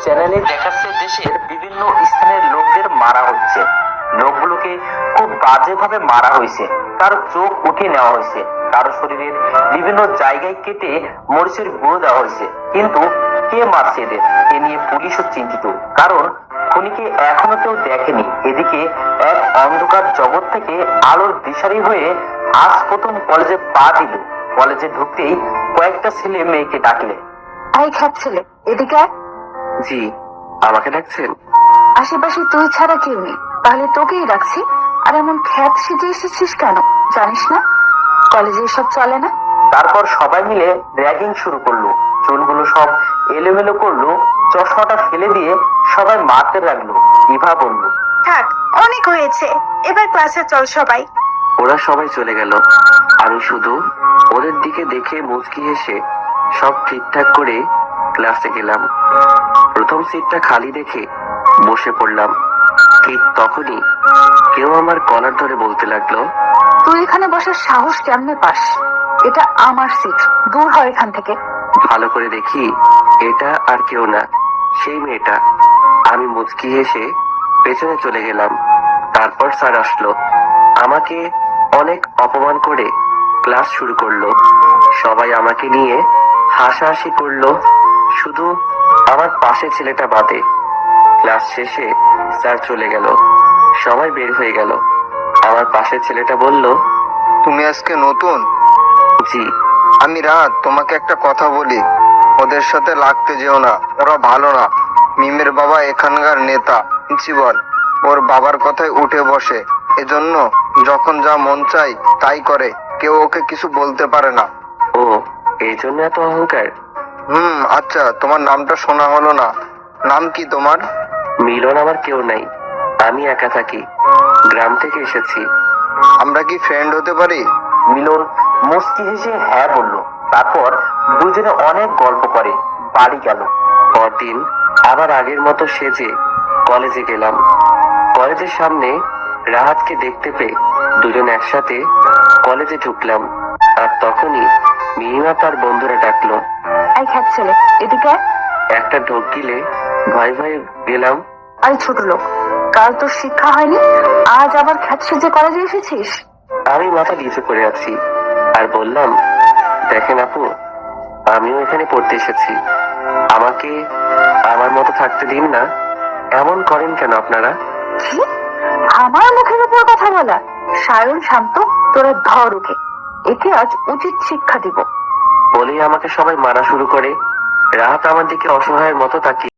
চ্যানেলে দেখাচ্ছে দেশের বিভিন্ন স্থানের লোকদের মারা হচ্ছে। লোকগুলোকে খুব বাজেভাবে মারা হয়েছে, কারো চোখ উঠিয়ে নেওয়া হয়েছে, কারো শরীরের বিভিন্ন জায়গায় কেটে মরিচের গুঁড়ো দেওয়া হয়েছে। কিন্তু কে মারছে এদের, এ নিয়ে পুলিশও চিন্তিত, কারণ খুনিকে এখনো কেউ দেখেনি। এদিকে এক অন্ধকার জগৎ থেকে আলোর দিশারি হয়ে আজ প্রথম কলেজে পা দিল। কলেজে ঢুকতেই কয়েকটা ছেলে মেয়েকে ডাকলে। আই খাচ্ছিলে এদিকে আয়। জি, আমাকে ডাকছেন? আশেপাশে তুই ছাড়া কেউ নেই, তাহলে তোকেই রাখছি। আর এমন খ্যাত সেজে এসেছিস কেন, জানিস না কলেজে এসব চলে না? তারপর সবাই মিলে র্যাগিং শুরু করলো। চুলগুলো সব এলোমেলো করলো, চশমাটা ফেলে দিয়ে সবাই মারতে লাগলো। ইভা বলল, থাক, অনেক হয়েছে, এবার ক্লাসে চল সবাই। ওরা সবাই চলে গেল। আমি শুধু ওদের দিকে দেখে মুচকি হেসে সব ঠিকঠাক করে ক্লাসে গেলাম। প্রথম সিটটা খালি দেখে বসে পড়লাম। ঠিক তখনই কেউ আমার কলার ধরে বলতে লাগলো, তুই এখানে বসার সাহস কেমনে পাস? এটা আমার সিট, দূর হয় এখান থেকে। ভালো করে দেখি এটা আর কেউ না, সেই মেয়েটা। আমি মুচকি হেসে পেছনে চলে গেলাম। তারপর স্যার আসলো, আমাকে অনেক অপমান করে ক্লাস শুরু করলো। সবাই আমাকে নিয়ে হাসাহাসি করলো, শুধু আমার পাশে ছেলেটা বাদে। ক্লাস শেষে স্যার চলে গেল, সবাই বের হয়ে গেল। আমার পাশের ছেলেটা বলল, তুমি আজকে নতুন? জি। আমি রাত, তোমাকে একটা কথা বলি, ওদের সাথে লাগতে যেও না, ওরা ভালো না। মিমের বাবা এখানকার নেতা, প্রিন্সিপাল, ওর বাবার কথায় উঠে বসে, এজন্য যখন যা মন চাই তাই করে, কেউ ওকে কিছু বলতে পারে না। ও, এই জন্য এত অহংকার? আচ্ছা, তোমার নামটা শোনা হলো না, নাম কি তোমার? মিলন আমার কেউ নাই, আমি একা থাকি, গ্রাম থেকে এসেছি। আমরা কি ফ্রেন্ড হতে পারি? মিলন মুস্কি হেসে হ্যাঁ বলল। তারপর দুজনে অনেক গল্প করে বাড়ি গেল। পরদিন আবার আগের মতো সেজে কলেজে গেলাম। কলেজের সামনে রাহাতকে দেখতে পেয়ে দুজন একসাথে কলেজে ঢুকলাম। আর তখনই মিহিমা তার বন্ধুরা ডাকলো, আই খাচ্ছিলে এদিকে আয়। একটা ঢোক গিলে ভয় ভয়ে গেলাম। আই ছোট লোক, কাল তোর শিক্ষা হয়নি, আজ আবার খ্যাত সেজে কলেজে এসেছিস? আমি মাথা নিচু করে আছি আর বললাম, দেখেন আপু, আমিও এখানে পড়তে এসেছি, আমাকে আমার মতো থাকতে দিন না। এমন করেন কেন আপনারা? কি? আমার মুখের উপর কথা বলা? সায়ন, শান্ত, তোরা ধর ওকে, একে আজ উচিত শিক্ষা দিব। বলেই আমাকে সবাই মারা শুরু করে। রাহাত আমার দিকে অসহায়ের মতো তাকিয়ে